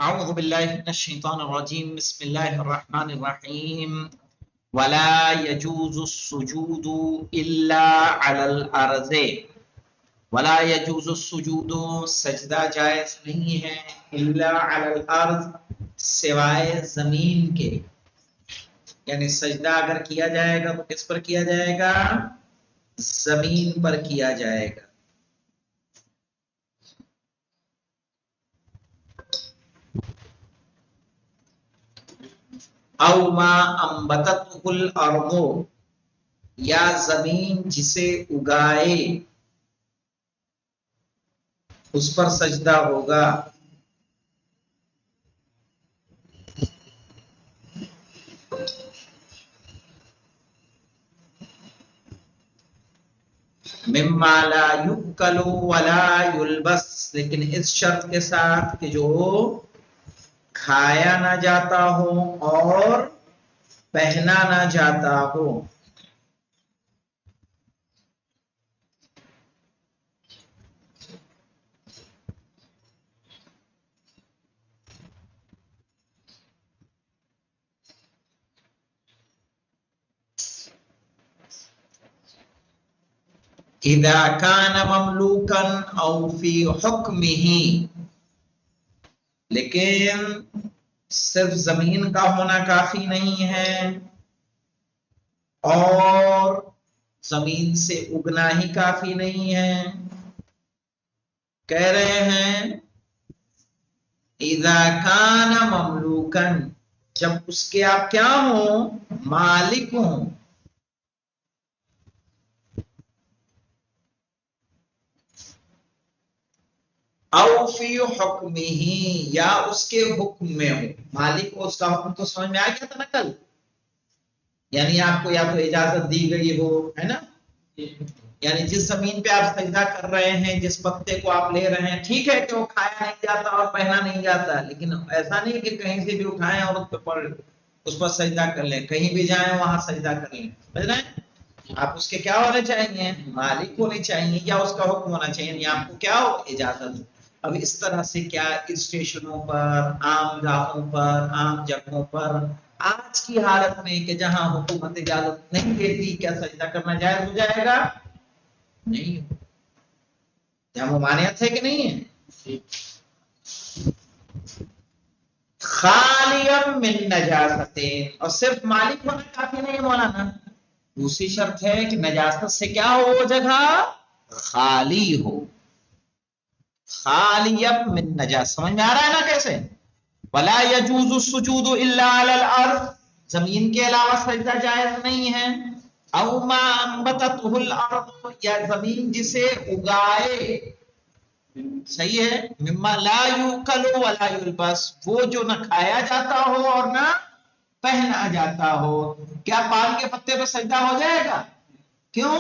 اعوذ باللہ من الشیطان الرجیم بسم اللہ الرحمن الرحیم ولا يجوز السجود الا على الارض ولا يجوز السجود سجدہ جائز نہیں ہے الا على الارض سوائے زمین کے، یعنی سجدہ اگر کیا جائے گا تو کس پر کیا جائے گا؟ زمین پر کیا جائے گا۔ او ما انبتتہ الارض، یا زمین جسے اگائے اس پر سجدہ ہوگا۔ مما لا یؤکل ولا یلبس، لیکن اس شرط کے ساتھ کہ جو کھایا نہ جاتا ہو اور پہنا نہ جاتا ہو۔ اذا کان مملوکا او فی حکمہ، لیکن صرف زمین کا ہونا کافی نہیں ہے اور زمین سے اگنا ہی کافی نہیں ہے۔ کہہ رہے ہیں اذا کان مملوکا، جب اس کے آپ کیا ہوں؟ مالک ہوں۔ او فی حکمہ، یا اس کے حکم میں ہو۔ مالک کو اس کا حکم تو سمجھ میں آ گیا تھا نا کل، یعنی آپ کو یا تو اجازت دی گئی ہو، ہے نا، یعنی جس زمین پہ آپ سجدہ کر رہے ہیں، جس پتے کو آپ لے رہے ہیں، ٹھیک ہے کہ وہ کھایا نہیں جاتا اور پہنا نہیں جاتا، لیکن ایسا نہیں کہ کہیں سے بھی اٹھائیں اور اس پر سجدہ کر لیں، کہیں بھی جائیں وہاں سجدہ کر لیں، سمجھ رہے ہیں؟ آپ اس کے کیا ہونے چاہیے؟ مالک ہونے چاہیے، یا اس کا حکم ہونا چاہیے، یعنی آپ کو کیا ہو؟ اجازت۔ اب اس طرح سے کیا اسٹیشنوں پر، عام گاہوں پر، عام جگہوں پر آج کی حالت میں کہ جہاں حکومت اجازت نہیں دیتی، کیا سجدہ کرنا جائز ہو جائے گا؟ نہیں ہو۔ کیا ممانعت ہے کہ نہیں ہے؟ خالیا من نجاستین، اور صرف مالک ہونا کافی نہیں ہے مولانا، دوسری شرط ہے کہ نجاست سے کیا ہو؟ وہ جگہ خالی ہو۔ خالی من نجاست، سمجھ میں آ رہا ہے نا کیسے؟ ولا يجوز السجود الا على الارض، زمین کے علاوہ سجدہ جائز نہیں ہے۔ او ما انبتتہ الارض، یا زمین جسے اگائے، صحیح ہے، مما لا یؤکل ولا یلبس، وہ جو نہ کھایا جاتا ہو اور نہ پہنا جاتا ہو۔ کیا پان کے پتے پہ سجدہ ہو جائے گا؟ کیوں؟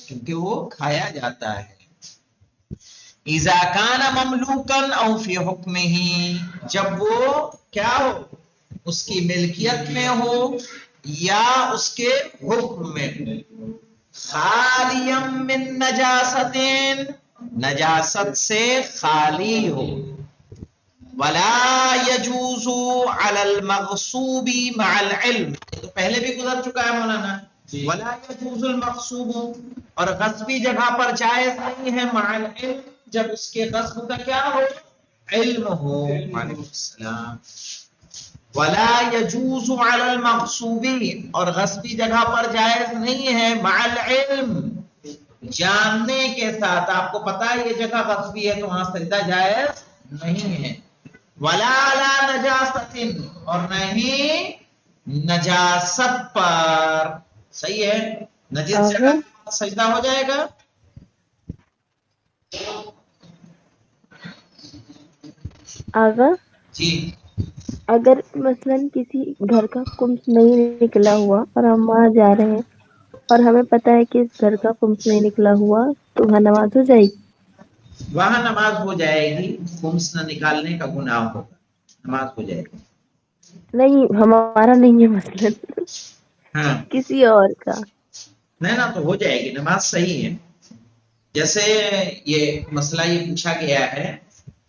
کیونکہ وہ کھایا جاتا ہے۔ اذا کان مملوکا او فی حکمہ، جب وہ کیا ہو؟ اس کی ملکیت میں ہو یا اس کے حکم میں ہو۔ خالیا من نجاستین، نجاست سے خالی ہو۔ ولا يجوز علی المغصوب مع العلم، یہ تو پہلے بھی گزر چکا ہے مولانا۔ ولا يجوز المغصوب، اور غصبی جگہ پر جائز نہیں ہے، مع العلم، جب اس کے غصب کا کیا ہو؟ علم ہو۔ وعلیکم السلام۔ ولا يجوز علی المغصوب، اور غصبی جگہ پر جائز نہیں ہے، مع العلم، جاننے کے ساتھ، آپ کو پتا ہے یہ جگہ غصبی ہے تو وہاں سجدہ جائز نہیں ہے۔ ولا علی نجاست، اور نہیں نجاست پر، صحیح ہے، نجس جگہ پر سجدہ ہو جائے گا۔ آغا جی، اگر مثلا کسی گھر کا کمس نہیں نکلا ہوا اور ہم وہاں جا رہے ہیں اور ہمیں پتا ہے کہ اس گھر کا کمس نہیں نکلا ہوا تو وہاں نماز ہو جائے گی؟ وہاں نماز ہو جائے گی، خمس نہ نکالنے کا گناہ ہوگا، نماز ہو جائے گی۔ نہیں، ہمارا نہیں ہے مثلا، ہاں کسی اور کا۔ نہیں نا، تو ہو جائے گی، نماز صحیح ہے۔ جیسے یہ مسئلہ یہ پوچھا گیا ہے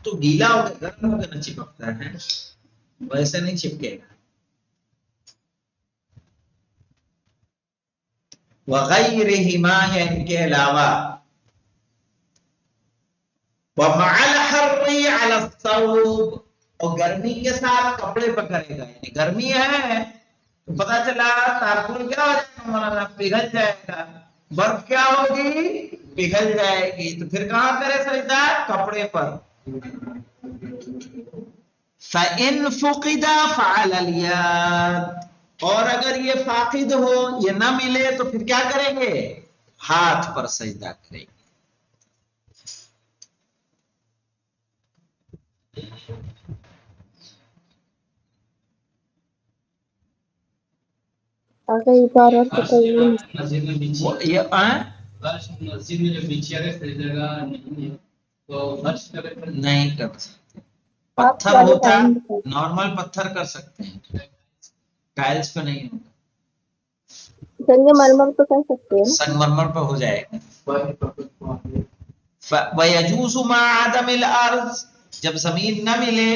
تو گیلا ہو گیا گرم ہو گیا نہ چپکتا ہے ویسے نہیں چپکے گا وغیرہما ہے ان کے علاوہ ومع الحر علی الثوب اور گرمی کے ساتھ کپڑے پہ کرے گا یعنی گرمی ہے تو پتا چلا تارکول کیا ہو جائے گا مولانا پگھل جائے گا برف کیا ہوگی پگھل جائے گی تو پھر کہاں کرے سجدہ کپڑے پر فَإِن فُقِدَ فَعَلَى الْيَدِ اور اگر یہ فاقد ہو یہ نہ ملے تو پھر کیا کریں گے ہاتھ پر سجدہ کریں گے اگر عبارت تو کوئی مسجد میں بچھی یہ مسجد میں جو بچھی اگر صحیح جگہ نہیں ہے تو فرش پہ اگر نہیں کر سکتے آپ پتھر والے ہوتا ٹائم بتائیں نارمل پتھر کر سکتے ہیں ٹائلز پہ نہیں ہوگا سنگ مرمر تو کر سکتے ہیں سنگ مرمر پہ ہو جائے گا وَيَجُوزُ مَا عَدَمِ الْأَرْضِ جب زمین نہ ملے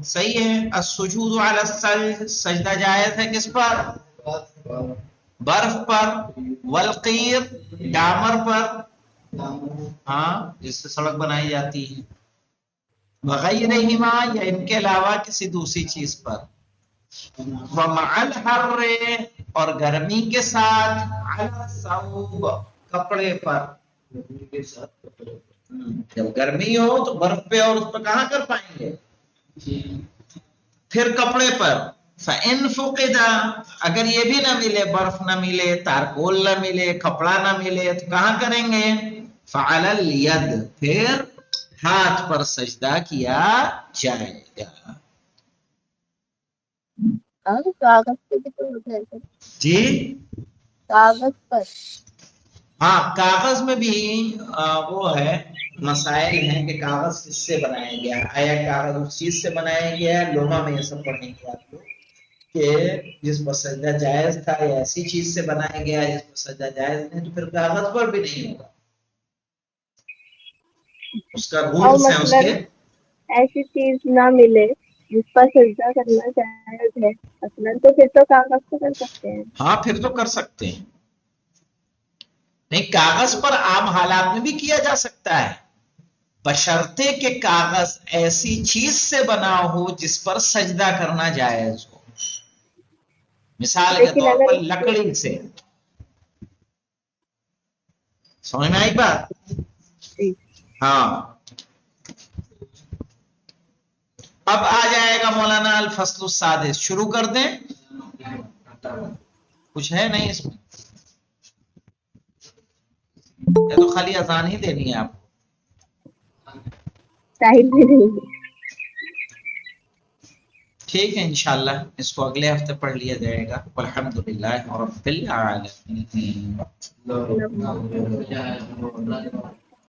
صحیح ہے السجود علی الثلج سجدہ جائز ہے کس پر برف پر والقیر ڈامر پر ہاں جس سے سڑک بنائی جاتی ہے وغیرہما یا ان کے علاوہ کسی دوسری چیز پر ومع الحر اور گرمی کے ساتھ علی الثوب کپڑے پر جب گرمی ہو تو برف پہ اور اس پہ کہاں کر پائیں گے پھر کپڑے پر فَإِن فُقِدَ اگر یہ بھی نہ ملے برف نہ ملے تارکول نہ ملے کپڑا نہ ملے تو کہاں کریں گے فَعَلَى الْيَدِ پھر ہاتھ پر سجدہ کیا جائے گا اور کاغذ پہ بھی تو ہو جائے گا جی کاغذ پر ہاں کاغذ میں بھی وہ ہے مسائل ہیں کہ کاغذ کس سے بنایا گیا آیا کاغذ اس چیز سے بنایا گیا ہے لوہا میں یہ سب پڑھیں گے آپ لوگ کہ جس پر سجدہ جائز تھا یا ایسی چیز سے بنایا گیا جس پر سجدہ جائز نہیں تو پھر کاغذ پر بھی نہیں ہوگا اس کا اور رولز ہیں اس مثلاً کے ایسی چیز نہ ملے جس پر سجدہ کرنا جائز ہے مثلاً تو پھر تو کاغذ پہ کر سکتے ہیں ہاں پھر تو کر سکتے ہیں نہیں کاغذ پر عام حالات میں بھی کیا جا سکتا ہے بشرطے کہ کاغذ ایسی چیز سے بنا ہو جس پر سجدہ کرنا جائز ہو مثال کے لیکن طور اگر پر لکڑی سے سمجھ میں آئی بات ہاں اب آ جائے گا مولانا الفصل السادس شروع کر دیں کچھ ہے نہیں اس میں یا تو خالی اذان ہی دینی ہے آپ ساحل بھی نہیں ہے ٹھیک ہے انشاءاللہ اس کو اگلے ہفتے پڑھ لیا جائے گا والحمدللہ رب العالمین